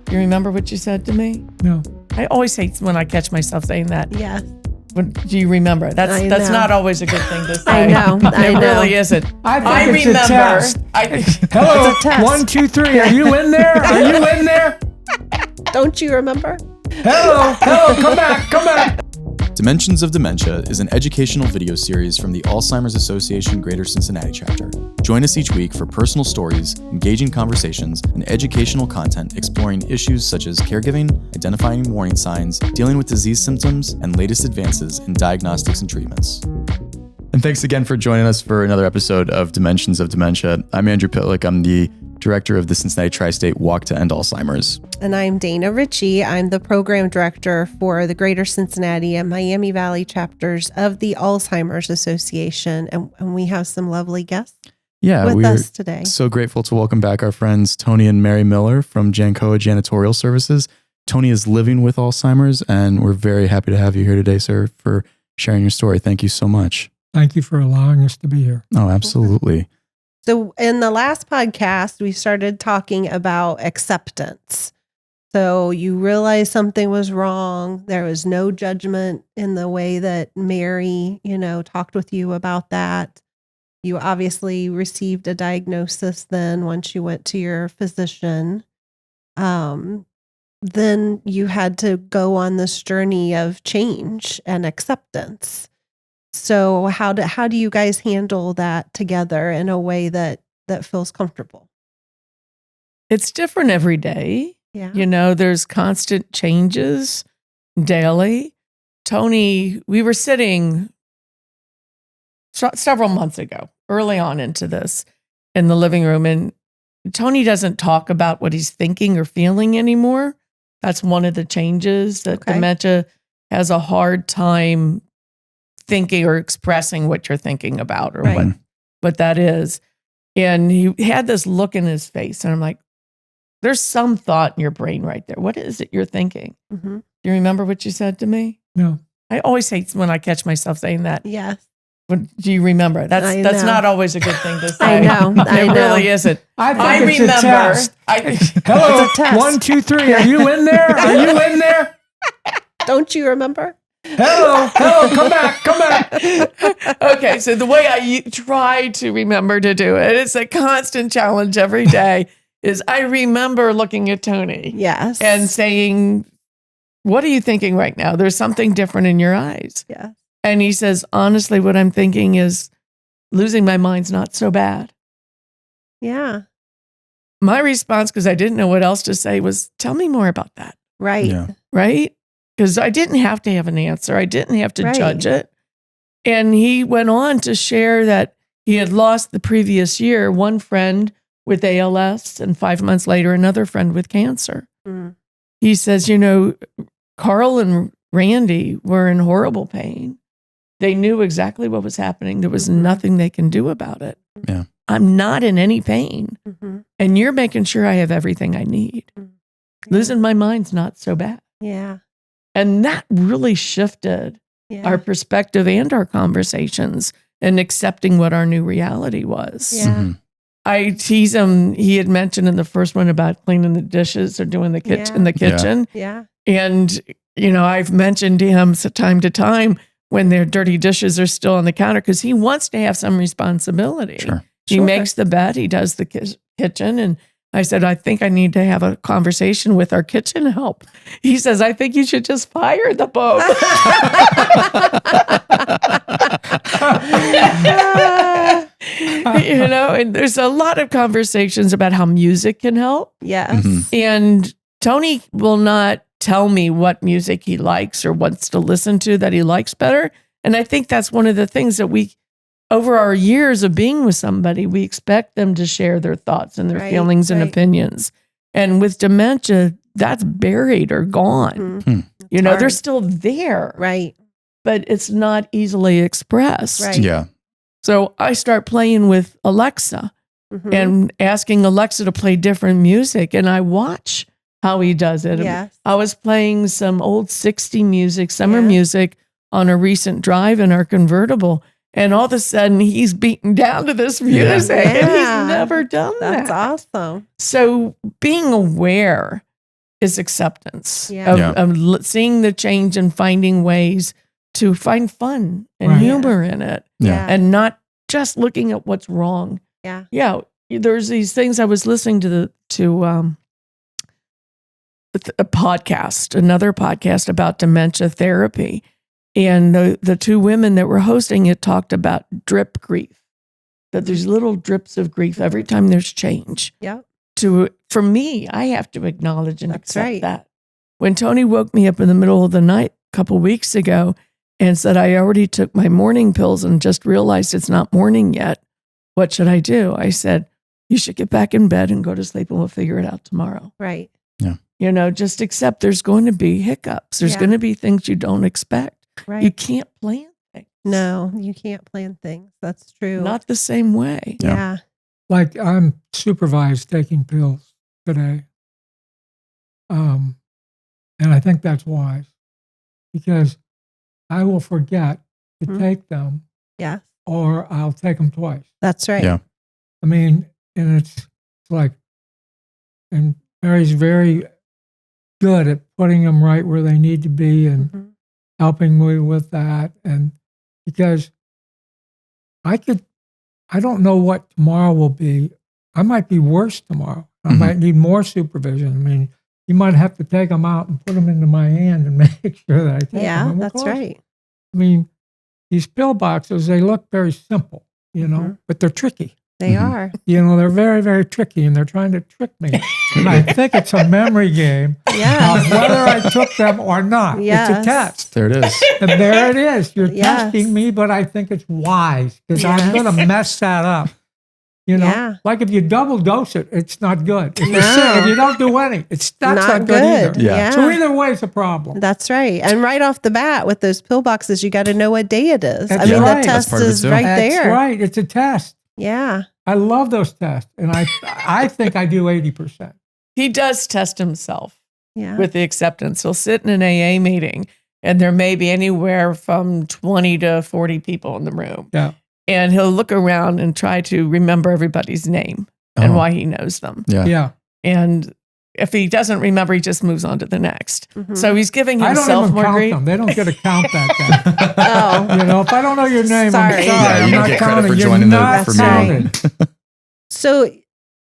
Do you remember what you said to me? No. I always hate when I catch myself saying that. Yes. Do you remember? That's not always a good thing to say. I know. It really isn't. I think it's remember. a test. Hello, It's a test. 1, 2, 3. Are you in there? Are you in there? Don't you remember? Hello, come back. Dimensions of Dementia is an educational video series from the Alzheimer's Association Greater Cincinnati chapter. Join us each week for personal stories, engaging conversations, and educational content exploring issues such as caregiving, identifying warning signs, dealing with disease symptoms, and latest advances in diagnostics and treatments. And thanks again for joining us for another episode of Dimensions of Dementia. I'm Andrew Pytlik. I'm the director of the Cincinnati Tri-State Walk to End Alzheimer's. And I'm Dayna Ritchey. I'm the program director for the Greater Cincinnati and Miami Valley chapters of the Alzheimer's Association. And we have some lovely guests with us today. So grateful to welcome back our friends Tony and Mary Miller from JANCOA Janitorial Services. Tony is living with Alzheimer's, and we're very happy to have you here today, sir, for sharing your story. Thank you so much. Thank you for allowing us to be here. Oh, absolutely. So in the last podcast, we started talking about acceptance. So you realized something was wrong. There was no judgment in the way that Mary, talked with you about that. You obviously received a diagnosis then once you went to your physician. Then you had to go on this journey of change and acceptance. So how do you guys handle that together in a way that feels comfortable? It's different every day. Yeah. There's constant changes daily. Tony, we were sitting several months ago, early on into this, in the living room, and Tony doesn't talk about what he's thinking or feeling anymore. That's one of the changes that dementia has a hard time thinking or expressing what you're thinking about or what that is. And he had this look in his face, and I'm like, there's some thought in your brain right there. What is it you're thinking? Mm-hmm. Do you remember what you said to me? No. I always hate when I catch myself saying that. Yes. Do you remember? That's not always a good thing to say. I know. It really isn't. I think it's remember. a test. Hello, It's a test. 1, 2, 3. Are you in there? Are you in there? Don't you remember? Hello, come back. Okay, so the way I try to remember to do it, it's a constant challenge every day, is I remember looking at Tony. Yes. And saying, what are you thinking right now? There's something different in your eyes. Yeah. And he says, honestly, what I'm thinking is losing my mind's not so bad. Yeah. My response, because I didn't know what else to say, was tell me more about that. Right. Yeah. Right? Because I didn't have to have an answer. I didn't have to judge it. And he went on to share that he had lost the previous year one friend with ALS, and 5 months later, another friend with cancer. Mm. He says, Carl and Randy were in horrible pain. They knew exactly what was happening. There was nothing they can do about it. Yeah. I'm not in any pain. Mm-hmm. And you're making sure I have everything I need. Yeah. Losing my mind's not so bad. Yeah. And that really shifted our perspective and our conversations and accepting what our new reality was. Yeah. Mm-hmm. I tease him. He had mentioned in the first one about cleaning the dishes or doing the kitchen in the kitchen. Yeah. And, I've mentioned to him time to time when their dirty dishes are still on the counter, because he wants to have some responsibility. Sure. He makes the bed, he does the kitchen. And I said, I think I need to have a conversation with our kitchen help. He says, I think you should just fire the boat. And there's a lot of conversations about how music can help. Yes. Mm-hmm. And Tony will not tell me what music he likes or wants to listen to that he likes better. And I think that's one of the things that over our years of being with somebody, we expect them to share their thoughts and their feelings and opinions. And with dementia, that's buried or gone. Mm-hmm. They're still there. Right. But it's not easily expressed. Right. Yeah. So I start playing with Alexa and asking Alexa to play different music. And I watch how he does it. Yes. I was playing some old 60 music, summer music on a recent drive in our convertible. And all of a sudden, he's beaten down to this music, and he's never done that. That's awesome. So being aware is acceptance Yeah. of seeing the change and finding ways to find fun and Right. humor in it, Yeah. and not just looking at what's wrong. Yeah. Yeah, there's these things. I was listening to a podcast, another podcast about dementia therapy, and the two women that were hosting it talked about drip grief. That there's little drips of grief every time there's change. Yeah. For me, I have to acknowledge and That's accept right. that. When Tony woke me up in the middle of the night a couple weeks ago and said, I already took my morning pills and just realized it's not morning yet. What should I do? I said, you should get back in bed and go to sleep and we'll figure it out tomorrow. Right. Just accept there's going to be hiccups. There's Yeah. going to be things you don't expect. Right. You can't plan things. No, you can't plan things. That's true. Not the same way. Yeah. Like I'm supervised taking pills today. And I think that's wise because I will forget to Mhm. take them Yes. or I'll take them twice. That's right. Yeah. I mean, and it's like, and Mary's very good at putting them right where they need to be and Mhm. helping me with that. And because I don't know what tomorrow will be. I might be worse tomorrow. I Mhm. might need more supervision. I mean, you might have to take them out and put them into my hand and make sure that I take them. Yeah, And of that's course, right. I mean, these pill boxes, they look very simple, Mhm. but they're tricky. They Mhm. are. They're very, very tricky, and they're trying to trick me. And I think it's a memory game Yeah. of whether I took them or not. It's Yes. a test. There it is. And there it is. You're Yes. testing me, but I think it's wise because I'm Yes. going to mess that up. Yeah. Like if you double dose it, it's not good. If, No. if you don't do any, that's not Not good either. good. Yeah. So either way, it's a problem. That's right. And right off the bat with those pill boxes, you got to know what day it is. That's I mean, right. the That's test part of it is too. right That's there. right. It's a test. Yeah. I love those tests, and I think I do 80%. He does test himself Yeah. with the acceptance. He'll sit in an AA meeting and there may be anywhere from 20 to 40 people in the room. Yeah. And he'll look around and try to remember everybody's name and Oh. why he knows them. Yeah. Yeah. And if he doesn't remember, he just moves on to the next. Mhm. So he's giving I don't himself even more count grief. them. They don't get a count that day. Oh. If I don't know your name, Sorry. I'm sorry. Yeah, you I'm don't not get credit counting. for You're joining the not for meeting. counted. So,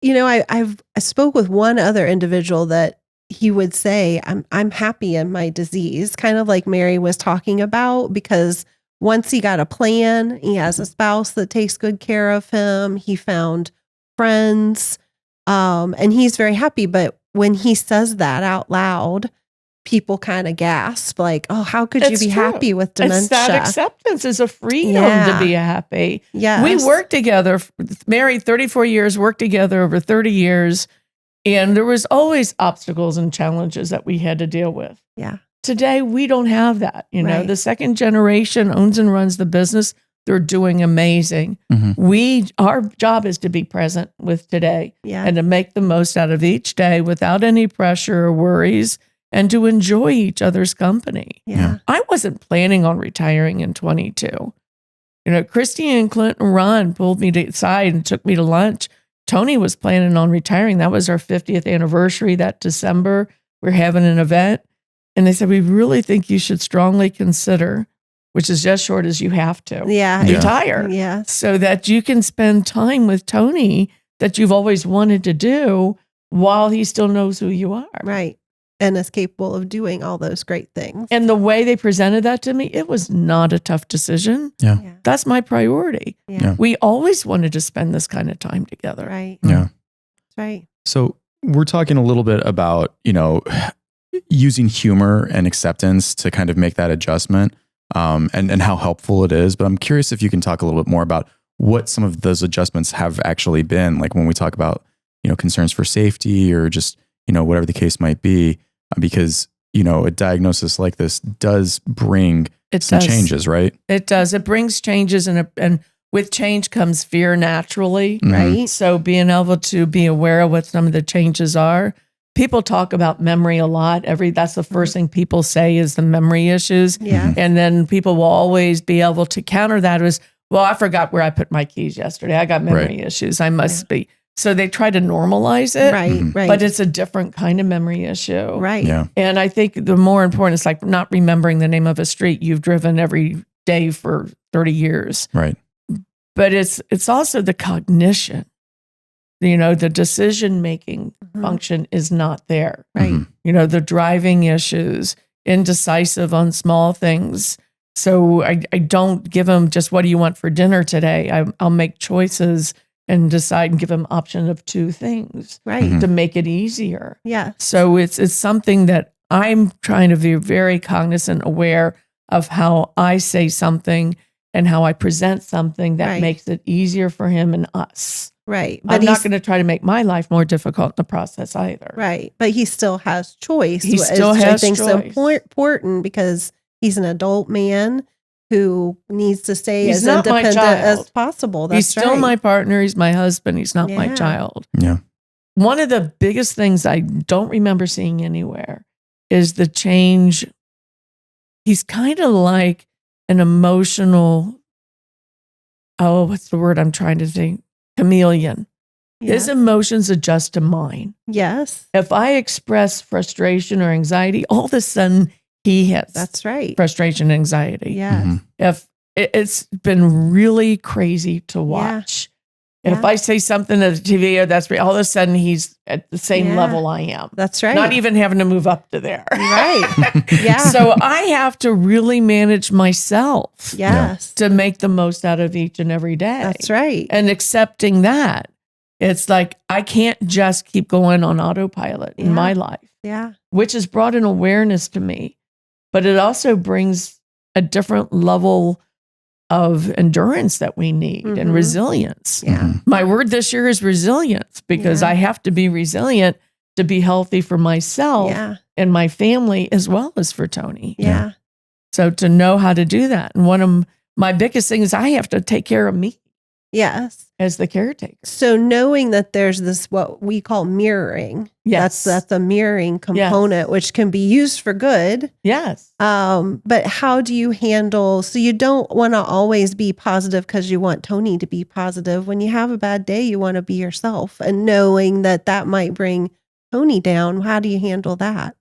I spoke with one other individual that he would say, I'm happy in my disease, kind of like Mary was talking about, because once he got a plan, he has a spouse that takes good care of him. He found friends, and he's very happy. But when he says that out loud, people kind of gasp like, oh, how could you It's be true. happy with dementia? It's that acceptance is a freedom Yeah. to be happy. Yes. We worked together, married 34 years, worked together over 30 years. And there was always obstacles and challenges that we had to deal with. Yeah. Today, we don't have that. Right. The second generation owns and runs the business. They're doing amazing. Mhm. Our job is to be present with today Yeah. and to make the most out of each day without any pressure or worries and to enjoy each other's company. Yeah. I wasn't planning on retiring in 22. Christy and Clinton Ron pulled me to the side and took me to lunch. Tony was planning on retiring. That was our 50th anniversary that December. We're having an event. And they said, we really think you should strongly consider, which is just short as you have to, Yeah. Yeah. retire Yes. so that you can spend time with Tony that you've always wanted to do while he still knows who you are. Right. And is capable of doing all those great things. And the way they presented that to me, it was not a tough decision. Yeah. That's my priority. Yeah. We always wanted to spend this kind of time together. Right. Yeah. That's right. So we're talking a little bit about, using humor and acceptance to kind of make that adjustment, and how helpful it is. But I'm curious if you can talk a little bit more about what some of those adjustments have actually been, like when we talk about, concerns for safety or just, whatever the case might be, because, a diagnosis like this does bring some changes, right? It does. It brings changes, and with change comes fear naturally. Mhm. Right. So being able to be aware of what some of the changes are. People talk about memory a lot. That's the first thing people say is the memory issues. Yeah. And then people will always be able to counter that as, well, I forgot where I put my keys yesterday. I got memory issues. I must be. So they try to normalize it. Right. But it's a different kind of memory issue. Right. Yeah. And I think the more important is like not remembering the name of a street you've driven every day for 30 years. Right. But it's also the cognition. The decision-making function is not there. Right. The driving issues, indecisive on small things. So I don't give them just what do you want for dinner today? I'll make choices and decide and give them option of 2 things Right. to make it easier. Yeah. So it's something that I'm trying to be very cognizant, aware of how I say something and how I present something that makes it easier for him and us. Right. But I'm not going to try to make my life more difficult in the process either. Right. But he still has choice. He still has I think choice. so important because he's an adult man who needs to stay He's as not my independent child. as possible. That's He's still my partner. He's my husband. He's not my Yeah. child. Yeah. One of the biggest things I don't remember seeing anywhere is the change. He's kind of like an emotional, what's the word I'm trying to think? Chameleon. Yeah. His emotions adjust to mine. Yes. If I express frustration or anxiety, all of a sudden he has That's right. frustration and anxiety. Yes. If it's been really crazy to watch. Yeah. If I say something at the TV, that's all of a sudden he's at the same Yeah. level I am. That's right. Not even having to move up to there. Right. Yeah. So I have to really manage myself Yes. to make the most out of each and every day. That's right. And accepting that. It's like I can't just keep going on autopilot in my life, Yeah. which has brought an awareness to me. But it also brings a different level of endurance that we need and resilience. Yeah. My word this year is resilience because Yeah. I have to be resilient to be healthy for myself Yeah. and my family as well as for Tony. Yeah. So to know how to do that. And one of my biggest things, I have to take care of me Yes. as the caretaker. So knowing that there's this what we call mirroring. Yes. That's a mirroring component, which can be used for good. Yes. But how do you handle, so you don't want to always be positive because you want Tony to be positive. When you have a bad day, you want to be yourself, and knowing that that might bring Tony down. How do you handle that?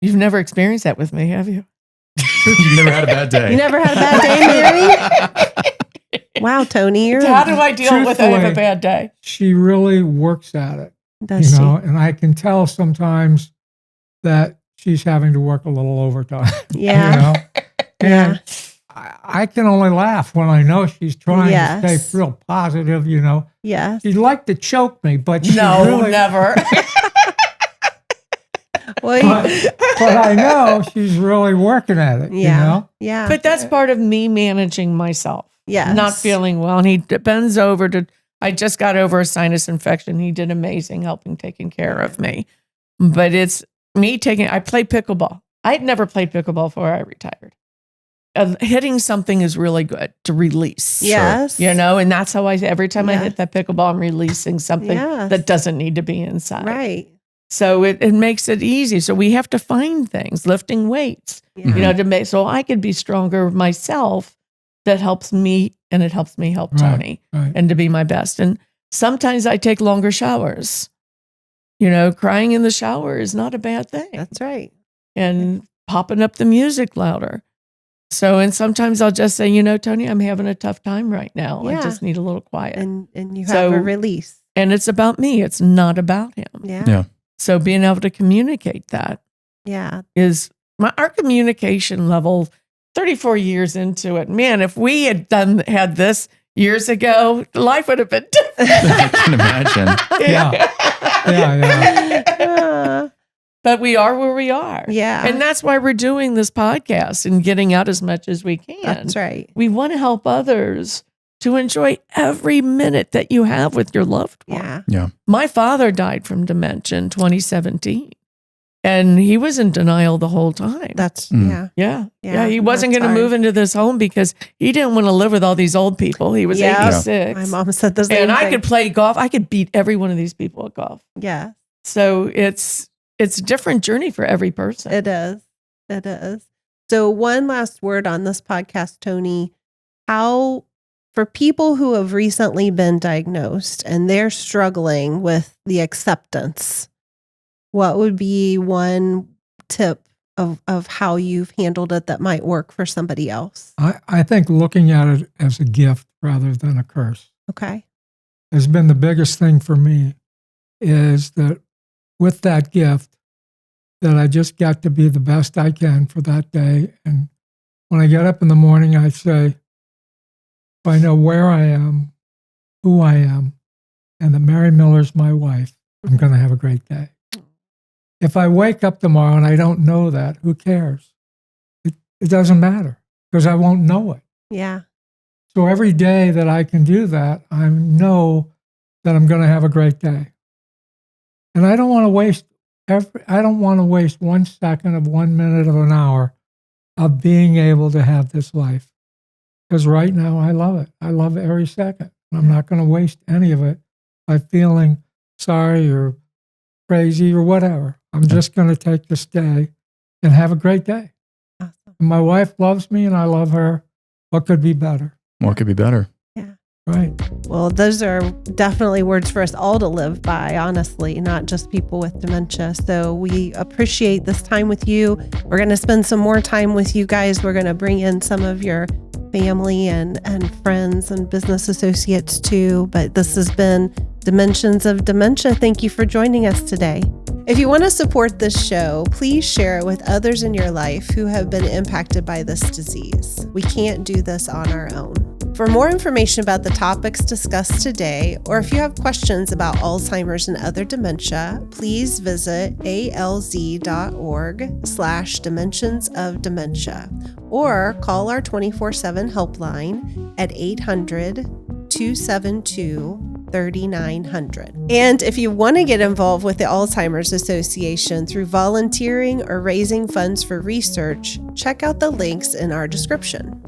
You've never experienced that with me, have you? You've never had a bad day. You never had a bad day, Mary? Wow, Tony, you're How do I deal with I have a bad day? She really works at it, does she? and I can tell sometimes that she's having to work a little overtime. Yeah. And I can only laugh when I know she's trying to Yes. stay real positive. Yes. She'd like to choke me, but she No, really, never. Well, but I know she's really working at it. yeah. Yeah. But that's part of me managing myself. Yes. Not feeling well. And he bends over I just got over a sinus infection. He did amazing helping taking care of me. But it's me I play pickleball. I had never played pickleball before I retired. Hitting something is really good to release. Yes. And that's how every time I Yeah. hit that pickleball, I'm releasing something Yes. that doesn't need to be inside. Right. So it makes it easy. So we have to find things, lifting weights, Yeah. to make, so I could be stronger myself. That helps me and it helps me help Tony Right. and to be my best. And sometimes I take longer showers. Crying in the shower is not a bad thing. That's right. And popping up the music louder. So, and sometimes I'll just say, Tony, I'm having a tough time right now. I Yeah. just need a little quiet. And you have So- a release. And it's about me. It's not about him. Yeah. Yeah. So being able to communicate that Yeah. is our communication level 34 years into it. Man, if we had had this years ago, life would have been different. I can imagine. Yeah. But we are where we are. Yeah. And that's why we're doing this podcast and getting out as much as we can. That's right. We want to help others to enjoy every minute that you have with your loved one. Yeah. My father died from dementia in 2017. And he was in denial the whole time. That's, Mm. yeah. Yeah. He wasn't that's going to hard. move into this home because he didn't want to live with all these old people. He was Yeah. 86. My mom said the same And I thing. could play golf. I could beat every one of these people at golf. Yeah. So it's a different journey for every person. It is. It is. So one last word on this podcast, Tony. How for people who have recently been diagnosed and they're struggling with the acceptance, what would be one tip of how you've handled it that might work for somebody else? I think looking at it as a gift rather than a curse Okay. has been the biggest thing for me, is that with that gift, that I just got to be the best I can for that day. And when I get up in the morning, I say, if I know where I am, who I am, and that Mary Miller's my wife, I'm going to have a great day. If I wake up tomorrow and I don't know that, who cares? It doesn't matter because I won't know it. Yeah. So every day that I can do that, I know that I'm going to have a great day. And I don't want to waste 1 second of 1 minute of an hour of being able to have this life. Because right now I love it. I love every second. I'm not going to waste any of it by feeling sorry or crazy or whatever. I'm just going to take this day and have a great day. Awesome. And my wife loves me and I love her. What could be better? What could be better? Yeah. Right. Well, those are definitely words for us all to live by, honestly, not just people with dementia. So we appreciate this time with you. We're going to spend some more time with you guys. We're going to bring in some of your family and friends and business associates too. But this has been Dimensions of Dementia. Thank you for joining us today. If you want to support this show, please share it with others in your life who have been impacted by this disease. We can't do this on our own. For more information about the topics discussed today, or if you have questions about Alzheimer's and other dementia, please visit alz.org/Dimensions of Dementia, or call our 24/7 helpline at 800-272-3900. And if you want to get involved with the Alzheimer's Association through volunteering or raising funds for research, check out the links in our description.